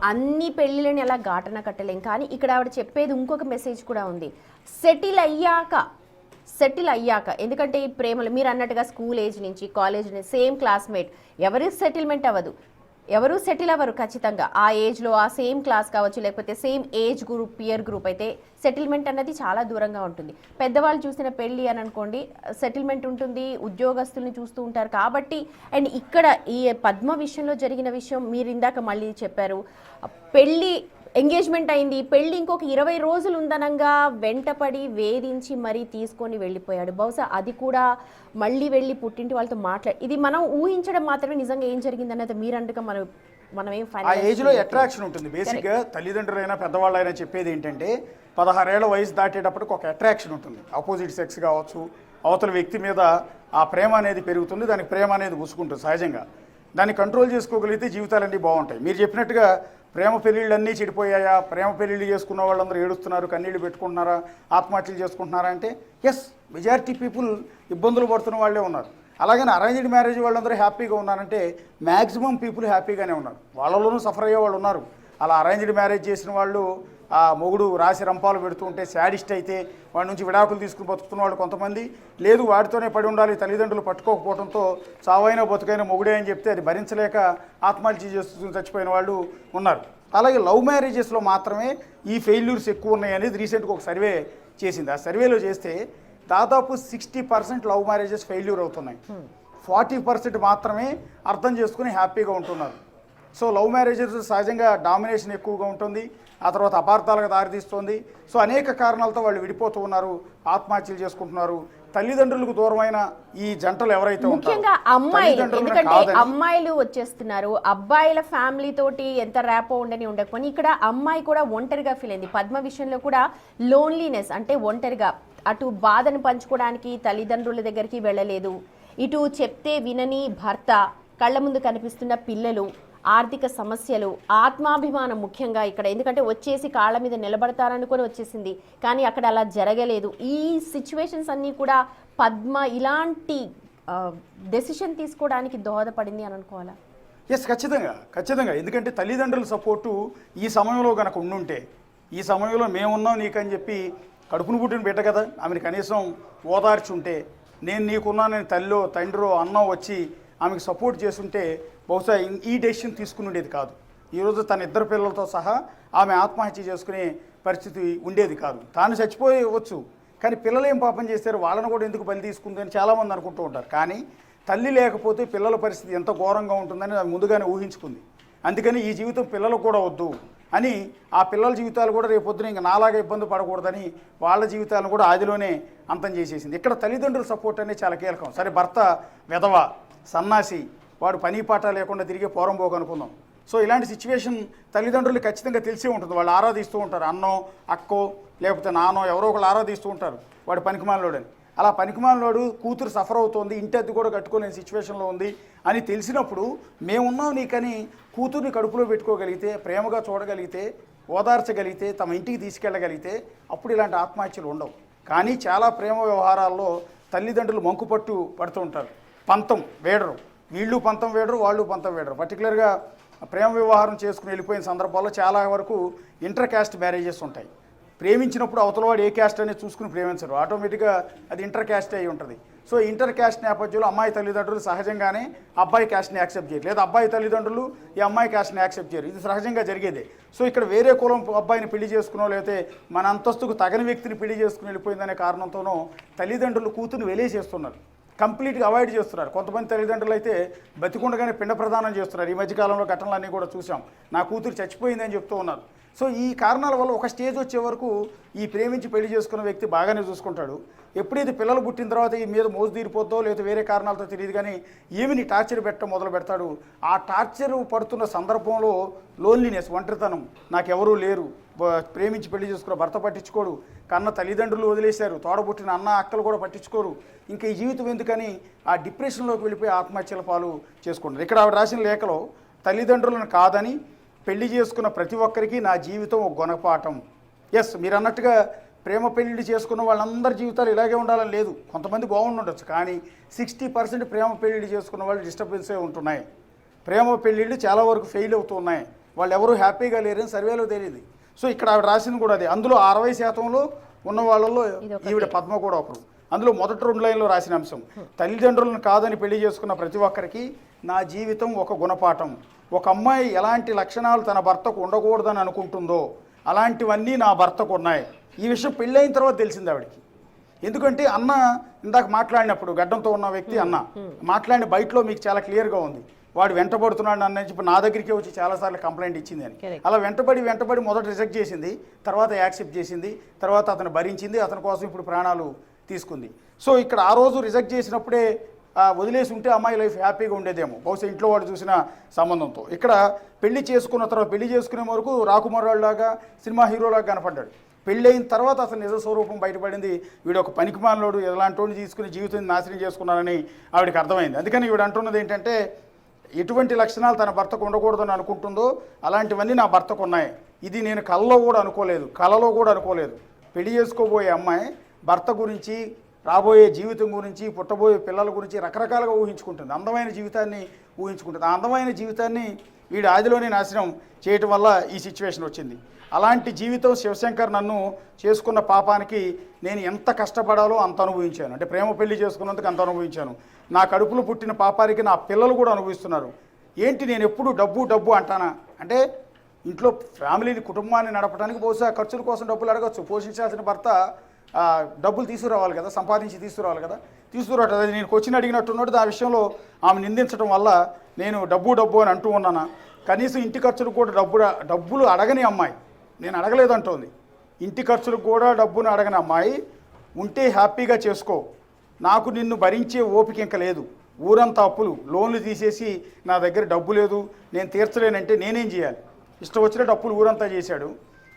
అన్ని పెళ్ళిళ్ళని అలా ఘాటన కట్టలేం. కానీ ఇక్కడ ఆవిడ చెప్పేది ఇంకొక మెసేజ్ కూడా ఉంది. సెటిల్ అయ్యాక ఎందుకంటే ఈ ప్రేమలు మీరు అన్నట్టుగా స్కూల్ ఏజ్ నుంచి కాలేజ్ నుంచి సేమ్ క్లాస్మేట్ ఎవరు సెటిల్మెంట్ అవ్వదు, ఎవరు సెటిల్ అవ్వరు ఖచ్చితంగా. ఆ ఏజ్లో ఆ సేమ్ క్లాస్ కావచ్చు, లేకపోతే same age group peer group అయితే సెటిల్మెంట్ అన్నది చాలా దూరంగా ఉంటుంది. పెద్దవాళ్ళు చూసిన పెళ్ళి అని అనుకోండి, సెటిల్మెంట్ ఉంటుంది, ఉద్యోగస్తుల్ని చూస్తూ ఉంటారు కాబట్టి. అండ్ ఇక్కడ ఈ పద్మ విషయంలో జరిగిన విషయం మీరు ఇందాక మళ్ళీ చెప్పారు, పెళ్ళి ఎంగేజ్మెంట్ అయింది, పెళ్ళి ఇంకొక 20 రోజులు ఉందనంగా వెంటపడి వేధించి మరీ తీసుకొని వెళ్ళిపోయాడు. బహుశా అది కూడా మళ్ళీ వెళ్ళి పుట్టింటి వాళ్ళతో ఇది మనం ఊహించడం మాత్రమే. నిజంగా ఏం జరిగింది అన్నది మీరంటగా మనం ఏం ఆ ఏజ్లో అట్రాక్షన్ ఉంటుంది. బేసిక్గా తల్లిదండ్రులైనా పెద్దవాళ్ళైనా చెప్పేది ఏంటంటే 16 ఏళ్ల వయసు దాటేటప్పటికి ఒక అట్రాక్షన్ ఉంటుంది. ఆపోజిట్ సెక్స్ కావచ్చు, అవతల వ్యక్తి మీద ఆ ప్రేమ అనేది పెరుగుతుంది, దానికి ప్రేమ అనేది ముసుకుంటుంది సహజంగా. దాన్ని కంట్రోల్ చేసుకోగలిగితే జీవితాలన్నీ బాగుంటాయి. మీరు చెప్పినట్టుగా ప్రేమ పెళ్ళిళ్ళన్నీ చెడిపోయాయా, ప్రేమ పెళ్ళిళ్ళు చేసుకున్న వాళ్ళందరూ ఏడుస్తున్నారు, కన్నీళ్ళు పెట్టుకుంటున్నారా, ఆత్మహత్యలు చేసుకుంటున్నారా అంటే ఎస్, మెజారిటీ పీపుల్ ఇబ్బందులు పడుతున్న వాళ్ళే ఉన్నారు. అలాగని అరేంజ్డ్ మ్యారేజ్ వాళ్ళందరూ హ్యాపీగా ఉన్నారంటే మ్యాక్సిమం పీపుల్ హ్యాపీగానే ఉన్నారు, వాళ్ళలోనూ సఫర్ అయ్యే వాళ్ళు ఉన్నారు. అలా అరేంజ్డ్ మ్యారేజ్ చేసిన వాళ్ళు ఆ మొగుడు రాసి రంపాలు పెడుతూ ఉంటే శాడిస్ట్ అయితే వాడి నుంచి విడాకులు తీసుకుని బతుకుతున్న వాళ్ళు కొంతమంది, లేదు వాడితోనే పడి ఉండాలి తల్లిదండ్రులు పట్టుకోకపోవడంతో చావైనా బతుకైనా మొగుడే అని చెప్తే అది భరించలేక ఆత్మహత్య చేస్తూ చచ్చిపోయిన వాళ్ళు ఉన్నారు. అలాగే లవ్ మ్యారేజెస్లో మాత్రమే ఈ ఫెయిల్యూర్స్ ఎక్కువ ఉన్నాయి అనేది రీసెంట్గా ఒక సర్వే చేసింది. ఆ సర్వేలో చేస్తే దాదాపు 60% లవ్ మ్యారేజెస్ ఫెయిల్యూర్ అవుతున్నాయి, 40% మాత్రమే అర్థం చేసుకుని హ్యాపీగా ఉంటున్నారు. సో లవ్ మ్యారేజెస్ సహజంగా డామినేషన్ ఎక్కువగా ఉంటుంది, ఆ తర్వాత అపార్థాలకు దారితీస్తుంది. సో అనేక కారణాలతో వాళ్ళు విడిపోతూ ఉన్నారు, ఆత్మహత్యలు చేసుకుంటున్నారు. తల్లిదండ్రులకు దూరమైన ఈ జంటలు ఎవరైతే ముఖ్యంగా అమ్మాయిలు, ఎందుకంటే అమ్మాయిలు వచ్చేస్తున్నారు, అబ్బాయిల ఫ్యామిలీ తోటి ఎంత ర్యాపో ఉండని ఉండకపోయి ఇక్కడ అమ్మాయి కూడా ఒంటరిగా ఫీల్ అయింది. పద్మ విషయంలో కూడా లోన్లీనెస్ అంటే ఒంటరిగా, అటు బాధను పంచుకోవడానికి తల్లిదండ్రుల దగ్గరికి వెళ్ళలేదు, ఇటు చెప్తే వినని భర్త, కళ్ళ ముందు కనిపిస్తున్న పిల్లలు, ఆర్థిక సమస్యలు, ఆత్మాభిమానం ముఖ్యంగా ఇక్కడ. ఎందుకంటే వచ్చేసి కాళ్ళ మీద నిలబడతారనుకొని వచ్చేసింది, కానీ అక్కడ అలా జరగలేదు. ఈ సిచ్యువేషన్స్ అన్నీ కూడా పద్మ ఇలాంటి డెసిషన్ తీసుకోవడానికి దోహదపడింది అని అనుకోవాలా? ఎస్, ఖచ్చితంగా. ఎందుకంటే తల్లిదండ్రుల సపోర్టు ఈ సమయంలో కనుక ఉండుంటే, ఈ సమయంలో మేమున్నాం నీకని చెప్పి కడుపును పుట్టిన బిడ్డ కదా, ఆమెను కనీసం ఓదార్చి ఉంటే, నేను నీకున్నానని తల్లో తండ్రో అన్నో వచ్చి ఆమెకు సపోర్ట్ చేస్తుంటే బహుశా ఈ డెసిషన్ తీసుకుని ఉండేది కాదు. ఈరోజు తన 2 పిల్లలతో సహా ఆమె ఆత్మహత్య చేసుకునే పరిస్థితి ఉండేది కాదు. తాను చచ్చిపోవచ్చు, కానీ పిల్లలు ఏం పాపం చేశారు, వాళ్ళను కూడా ఎందుకు బలి తీసుకుంది అని చాలామంది అనుకుంటూ ఉంటారు. కానీ తల్లి లేకపోతే పిల్లల పరిస్థితి ఎంత ఘోరంగా ఉంటుందని ఆమె ముందుగానే ఊహించుకుంది. అందుకని ఈ జీవితం పిల్లలకు కూడా వద్దు అని, ఆ పిల్లల జీవితాలు కూడా రేపొద్దున ఇంకా నాలాగా ఇబ్బంది పడకూడదని వాళ్ళ జీవితాలను కూడా ఆదిలోనే అంతం చేసేసింది. ఇక్కడ తల్లిదండ్రుల సపోర్ట్ అనేది చాలా కీలకం. సరే, భర్త విధవ సన్నాసి, వాడు పని పాట లేకుండా తిరిగే పోరంబోకు అనుకుందాం. సో ఇలాంటి సిచ్యువేషన్ తల్లిదండ్రులు ఖచ్చితంగా తెలిసే ఉంటుంది. వాళ్ళు ఆరాధిస్తూ ఉంటారు, అన్నో అక్కో లేకపోతే నానో ఎవరో ఒకళ్ళు ఆరాధిస్తూ ఉంటారు వాడు పనికిమాలినోడని. అలా పనికిమాలినోడు కూతురు సఫర్ అవుతోంది, ఇంటి అద్దె కూడా కట్టుకోలేని సిచ్యువేషన్లో ఉంది అని తెలిసినప్పుడు మేమున్నాం నీకని కూతుర్ని కడుపులో పెట్టుకోగలిగితే, ప్రేమగా చూడగలిగితే, ఓదార్చగలిగితే, తమ ఇంటికి తీసుకెళ్ళగలిగితే అప్పుడు ఇలాంటి ఆత్మహత్యలు ఉండవు. కానీ చాలా ప్రేమ వ్యవహారాల్లో తల్లిదండ్రులు మంకుపట్టు పడుతూ ఉంటారు, పంతం వేడరు, వీళ్ళు పంతం వేడరు, వాళ్ళు పంతం వేడరు. పర్టికులర్గా ప్రేమ వ్యవహారం చేసుకుని వెళ్ళిపోయిన సందర్భాల్లో చాలా వరకు ఇంటర్ క్యాస్ట్ మ్యారేజెస్ ఉంటాయి. ప్రేమించినప్పుడు అవతలవాడు ఏ క్యాస్ట్ అనేది చూసుకుని ప్రేమించరు, ఆటోమేటిక్గా అది ఇంటర్ క్యాస్ట్ అయి ఉంటుంది. సో ఇంటర్ క్యాస్ట్ నేపథ్యంలో అమ్మాయి తల్లిదండ్రులు సహజంగానే అబ్బాయి క్యాస్ట్ని యాక్సెప్ట్ చేయరు, లేదా అబ్బాయి తల్లిదండ్రులు ఈ అమ్మాయి క్యాస్ట్ని యాక్సెప్ట్ చేయరు. ఇది సహజంగా జరిగేదే. సో ఇక్కడ వేరే కులం అబ్బాయిని పెళ్లి చేసుకునో లేకపోతే మన అంతస్తుకు తగని వ్యక్తిని పెళ్లి చేసుకుని వెళ్ళిపోయిందనే కారణంతోనో తల్లిదండ్రులు కూతుర్ని వెలేసేస్తున్నారు, కంప్లీట్గా అవాయిడ్ చేస్తున్నారు. కొంతమంది తల్లిదండ్రులు అయితే బతికుండగానే పిండ ప్రదానం చేస్తున్నారు. ఈ మధ్యకాలంలో ఘటనలన్నీ కూడా చూసాం, నా కూతురు చచ్చిపోయిందని చెప్తూ ఉన్నారు. సో ఈ కారణాల వల్ల ఒక స్టేజ్ వచ్చే వరకు ఈ ప్రేమించి పెళ్లి చేసుకున్న వ్యక్తి బాగానే చూసుకుంటాడు. ఎప్పుడైతే పిల్లలు పుట్టిన తర్వాత ఈ మీద మోజు తీరిపోద్దో లేదా వేరే కారణాలతో తెలియదు కానీ ఏమిని టార్చర్ పెట్టడం మొదలు పెడతాడు. ఆ టార్చర్ పడుతున్న సందర్భంలో లోన్లీనెస్, ఒంటరితనం, నాకెవరూ లేరు, ప్రేమించి పెళ్లి చేసుకున్న భర్త పట్టించుకోడు, కన్న తల్లిదండ్రులు వదిలేశారు, తోడబుట్టిన అన్న అక్కలు కూడా పట్టించుకోరు, ఇంకా ఈ జీవితం ఎందుకని ఆ డిప్రెషన్లోకి వెళ్ళిపోయి ఆత్మహత్యల పాలు చేసుకుంటారు. ఇక్కడ ఆవిడ రాసిన లేఖలో తల్లిదండ్రులను కాదని పెళ్లి చేసుకున్న ప్రతి ఒక్కరికి నా జీవితం ఒక గుణపాఠం. ఎస్, మీరు అన్నట్టుగా ప్రేమ పెళ్లి చేసుకున్న వాళ్ళందరి జీవితాలు ఇలాగే ఉండాలని లేదు, కొంతమంది బాగుండొచ్చు. కానీ 60% ప్రేమ పెళ్లి చేసుకున్న వాళ్ళు డిస్టర్బెన్సే ఉంటున్నాయి. ప్రేమ పెళ్ళిళ్ళు చాలా వరకు ఫెయిల్ అవుతున్నాయి. వాళ్ళు ఎవరు హ్యాపీగా లేరని సర్వేలో తెలియదు. సో ఇక్కడ ఆవిడ రాసింది కూడా అదే. అందులో 60% ఉన్న వాళ్ళలో ఈవిడ పద్మ కూడా ఒకరు. అందులో మొదటి 2 లైన్లో రాసిన అంశం, తల్లిదండ్రులను కాదని పెళ్లి చేసుకున్న ప్రతి ఒక్కరికి నా జీవితం ఒక గుణపాఠం. ఒక అమ్మాయి ఎలాంటి లక్షణాలు తన భర్తకు ఉండకూడదని అనుకుంటుందో అలాంటివన్నీ నా భర్తకు ఉన్నాయి. ఈ విషయం పెళ్ళైన తర్వాత తెలిసింది ఆవిడకి. ఎందుకంటే అన్న ఇందాక మాట్లాడినప్పుడు గడ్డంతో ఉన్న వ్యక్తి అన్న మాట్లాడిన బయటలో మీకు చాలా క్లియర్గా ఉంది. వాడు వెంటబడుతున్నాడు అన్న చెప్పి నా దగ్గరికి వచ్చి చాలాసార్లు కంప్లైంట్ ఇచ్చింది అని. అలా వెంటబడి మొదట రిజెక్ట్ చేసింది, తర్వాత యాక్సెప్ట్ చేసింది, తర్వాత అతను భరించింది, అతని కోసం ఇప్పుడు ప్రాణాలు తీసుకుంది. సో ఇక్కడ ఆ రోజు రిజెక్ట్ చేసినప్పుడే వదిలేసి ఉంటే అమ్మాయి లైఫ్ హ్యాపీగా ఉండేదేమో బహుశా ఇంట్లో వాడు చూసిన సంబంధంతో. ఇక్కడ పెళ్లి చేసుకున్న తర్వాత పెళ్లి చేసుకునే వరకు రాకుమారులాగా సినిమా హీరోలాగా కనపడ్డాడు. పెళ్ళైన తర్వాత అసలు నిజ స్వరూపం బయటపడింది. వీడు ఒక పనికిమాలినోడు, ఎలాంటి వాడిని తీసుకుని జీవితాన్ని నాశనం చేసుకున్నానని ఆవిడకి అర్థమైంది. అందుకని వీడు అంటున్నది ఏంటంటే ఎటువంటి లక్షణాలు తన భర్తకు ఉండకూడదని అనుకుంటుందో అలాంటివన్నీ నా భర్తకు ఉన్నాయి. ఇది నేను కలలో కూడా అనుకోలేదు. పెళ్లి చేసుకోబోయే అమ్మాయి భర్త గురించి, రాబోయే జీవితం గురించి, పుట్టబోయే పిల్లల గురించి రకరకాలుగా ఊహించుకుంటుంది. అందమైన జీవితాన్ని ఊహించుకుంటుంది. ఆ అందమైన జీవితాన్ని వీడు ఆదిలోనే నాశనం చేయటం వల్ల ఈ సిచ్యువేషన్ వచ్చింది. అలాంటి జీవితం శివశంకర్ నన్ను చేసుకున్న పాపానికి నేను ఎంత కష్టపడాలో అంత అనుభవించాను. అంటే ప్రేమ పెళ్లి చేసుకున్నందుకు అంత అనుభవించాను. నా కడుపులో పుట్టిన పాపానికి నా పిల్లలు కూడా అనుభవిస్తున్నారు. ఏంటి నేను ఎప్పుడు డబ్బు అంటానా? అంటే ఇంట్లో ఫ్యామిలీని, కుటుంబాన్ని నడపడానికి బహుశా ఖర్చుల కోసం డబ్బులు అడగచ్చు. పోషించాల్సిన భర్త డబ్బులు తీసుకురావాలి కదా, సంపాదించి తీసుకురావాలి కదా, తీసుకురావట్లేదు. అది నేను క్వశ్చన్ అడిగినట్టున్నట్టు ఆ విషయంలో ఆమె నిందించడం వల్ల నేను డబ్బు అని అంటూ ఉన్నాను. కనీసం ఇంటి ఖర్చులకు కూడా డబ్బులు అడగని అమ్మాయి, నేను అడగలేదంటోంది. ఇంటి ఖర్చులకు కూడా డబ్బును అడగని అమ్మాయి ఉంటే హ్యాపీగా చేసుకో, నాకు నిన్ను భరించే ఓపిక ఇంకా లేదు, ఊరంతా అప్పులు, లోన్లు తీసేసి నా దగ్గర డబ్బు లేదు, నేను తీర్చలేనంటే నేనేం చేయాలి? ఇష్టం వచ్చినట్టు అప్పులు ఊరంతా చేశాడు,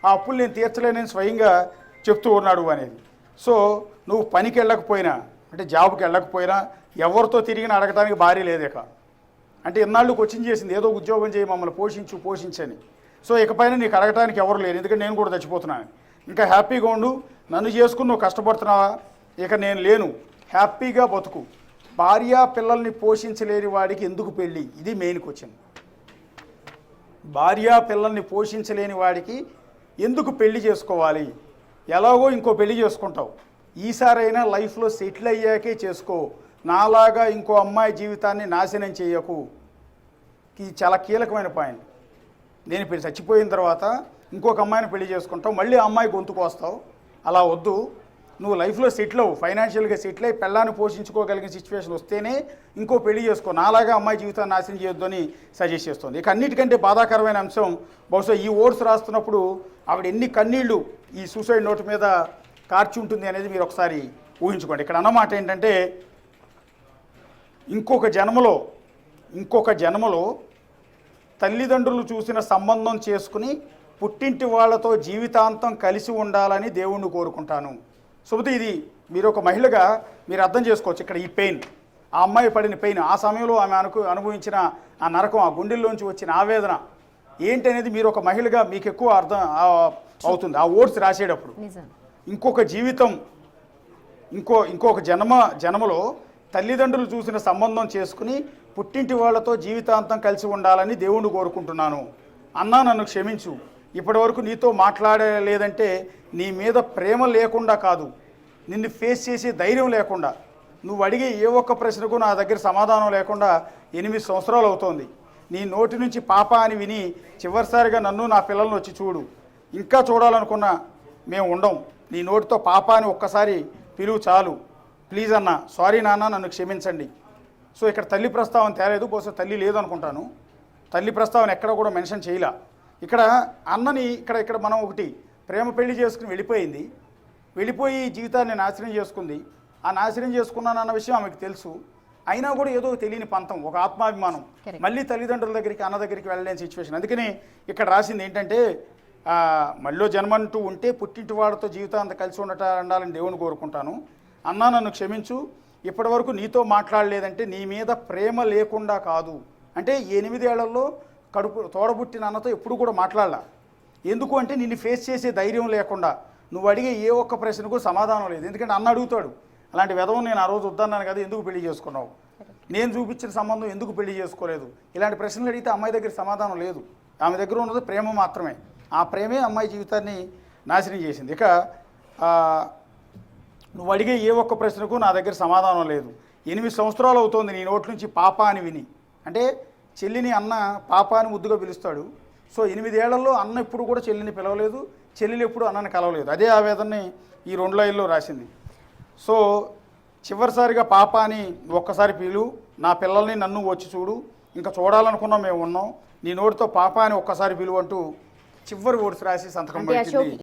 ఆ అప్పులు నేను తీర్చలేనని స్వయంగా చెప్తూ ఉన్నాడు అనేది. సో నువ్వు పనికి వెళ్ళకపోయినా, అంటే జాబ్కి వెళ్ళకపోయినా, ఎవరితో తిరిగినా అడగటానికి భార్య లేదేక. అంటే ఇన్నాళ్ళు కోచింగ్ చేసింది, ఏదో ఉద్యోగం చేయి, మమ్మల్ని పోషించని. సో ఇకపైన నీకు అడగటానికి ఎవరు లేరు, ఎందుకంటే నేను కూడా చచ్చిపోతున్నాను. ఇంకా హ్యాపీగా ఉండు, నన్ను చేసుకుని నువ్వు కష్టపడుతున్నావా, ఇక నేను లేను, హ్యాపీగా బతుకు. భార్య పిల్లల్ని పోషించలేని వాడికి ఎందుకు పెళ్ళి? ఇది మెయిన్ క్వశ్చన్. భార్య పిల్లల్ని పోషించలేని వాడికి ఎందుకు పెళ్లి చేసుకోవాలి? ఎలాగో ఇంకో పెళ్లి చేసుకుంటావు, ఈసారైనా లైఫ్లో సెటిల్ అయ్యాకే చేసుకో, నాలాగా ఇంకో అమ్మాయి జీవితాన్ని నాశనం చేయకు. ఇది చాలా కీలకమైన పాయింట్. నేను ఇప్పుడు చచ్చిపోయిన తర్వాత ఇంకొక అమ్మాయిని పెళ్లి చేసుకుంటావు, మళ్ళీ ఆ అమ్మాయి గొంతుకు వస్తావు. అలా వద్దు. నువ్వు లైఫ్లో సెటిల్ అవ్వు, ఫైనాన్షియల్గా సెటిల్ అయ్యి పెళ్ళాన్ని పోషించుకోగలిగిన సిచ్యువేషన్ వస్తేనే ఇంకో పెళ్లి చేసుకో, నాలాగా అమ్మాయి జీవితాన్ని నాశనం చేయొద్దు అని సజెస్ట్ చేస్తుంది. ఇక అన్నిటికంటే బాధాకరమైన అంశం, బహుశా ఈ ఓట్స్ రాస్తున్నప్పుడు ఆవిడ ఎన్ని కన్నీళ్లు ఈ సూసైడ్ నోట్ మీద కార్చి ఉంటుంది అనేది మీరు ఒకసారి ఊహించుకోండి. ఇక్కడ అన్నమాట ఏంటంటే ఇంకొక జన్మలో తల్లిదండ్రులు చూసిన సంబంధం చేసుకుని పుట్టింటి వాళ్ళతో జీవితాంతం కలిసి ఉండాలని దేవుణ్ణి కోరుకుంటాను. సుమతి, ఇది మీరు ఒక మహిళగా మీరు అర్థం చేసుకోవచ్చు. ఇక్కడ ఈ పెయిన్, ఆ అమ్మాయి పడిన పెయిన్, ఆ సమయంలో ఆమె అనుభవించిన ఆ నరకం, ఆ గుండెల్లోంచి వచ్చిన ఆవేదన ఏంటి అనేది మీరు ఒక మహిళగా మీకు ఎక్కువ అర్థం అవుతుంది ఆ ఓట్స్ రాసేటప్పుడు. ఇంకొక జీవితం, ఇంకొక జన్మలో తల్లిదండ్రులు చూసిన సంబంధం చేసుకుని పుట్టింటి వాళ్ళతో జీవితాంతం కలిసి ఉండాలని దేవుణ్ణి కోరుకుంటున్నాను. అన్నా నన్ను క్షమించు, ఇప్పటివరకు నీతో మాట్లాడలేదంటే నీ మీద ప్రేమ లేకుండా కాదు, నిన్ను ఫేస్ చేసే ధైర్యం లేకుండా, నువ్వు అడిగే ఏ ఒక్క ప్రశ్నకు నా దగ్గర సమాధానం లేకుండా 8 సంవత్సరాలు అవుతోంది. నీ నోటి నుంచి పాప అని విని చివరిసారిగా నన్ను నా పిల్లలను వచ్చి చూడు. ఇంకా చూడాలనుకున్నా మేము ఉండం. నీ నోటితో పాప అని ఒక్కసారి పిలువు చాలు. ప్లీజ్ అన్న, సారీ నాన్న, నన్ను క్షమించండి. సో ఇక్కడ తల్లి ప్రస్తావన తేలేదు, బహుశా తల్లి లేదనుకుంటాను. తల్లి ప్రస్తావన ఎక్కడ కూడా మెన్షన్ చేయలే. ఇక్కడ అన్నని ఇక్కడ మనం ఒకటి ప్రేమ పెళ్లి చేసుకుని వెళ్ళిపోయి జీవితాన్ని నాశనం చేసుకుంది. ఆ నాశనం చేసుకున్నానన్న విషయం ఆమెకు తెలుసు. అయినా కూడా ఏదో తెలియని పంతం, ఒక ఆత్మాభిమానం, మళ్ళీ తల్లిదండ్రుల దగ్గరికి, అన్న దగ్గరికి వెళ్ళలేని సిచ్యువేషన్. అందుకని ఇక్కడ రాసింది ఏంటంటే మళ్ళీ జన్మంటూ ఉంటే పుట్టింటి వాడితో జీవితాంతం కలిసి ఉండాలని దేవుని కోరుకుంటాను. అన్నా నన్ను క్షమించు, ఇప్పటివరకు నీతో మాట్లాడలేదంటే నీ మీద ప్రేమ లేకుండా కాదు. అంటే 8 ఏళ్లలో తోడబుట్టిన అన్నతో ఎప్పుడు కూడా మాట్లాడలా. ఎందుకు అంటే నిన్ను ఫేస్ చేసే ధైర్యం లేకుండా, నువ్వు అడిగే ఏ ఒక్క ప్రశ్నకు సమాధానం లేదు. ఎందుకంటే అన్న అడుగుతాడు, అలాంటి విధవం నేను ఆ రోజు వద్దన్నాను కదా, ఎందుకు పెళ్లి చేసుకున్నావు, నేను చూపించిన సంబంధం ఎందుకు పెళ్లి చేసుకోలేదు, ఇలాంటి ప్రశ్నలు అడిగితే అమ్మాయి దగ్గర సమాధానం లేదు. ఆమె దగ్గర ఉన్నది ప్రేమ మాత్రమే. ఆ ప్రేమే అమ్మాయి జీవితాన్ని నాశనం చేసింది. ఇక నువ్వు అడిగే ఏ ఒక్క ప్రశ్నకు నా దగ్గర సమాధానం లేదు. 8 సంవత్సరాలు అవుతోంది నీ నోటి నుంచి పాప అని విని. అంటే చెల్లిని అన్న పాప అని ముద్దుగా పిలుస్తాడు. సో 8 ఏళ్లలో అన్న ఎప్పుడు కూడా చెల్లిని పిలవలేదు, చెల్లెలు ఎప్పుడు అన్నని కలవలేదు. అదే ఆవేదనని ఈ 2 లైన్లో రాసింది. సో చివరిసారిగా పాప అని ఒక్కసారి పిలు, నా పిల్లల్ని నన్ను వచ్చి చూడు, ఇంకా చూడాలనుకున్నాం మేము ఉన్నాం, నీ నోటితో పాప అని ఒక్కసారి పిలువు అంటూ చివరి ఓట్స్ రాసి సంతకం అంటే పెట్టింది. అశోక్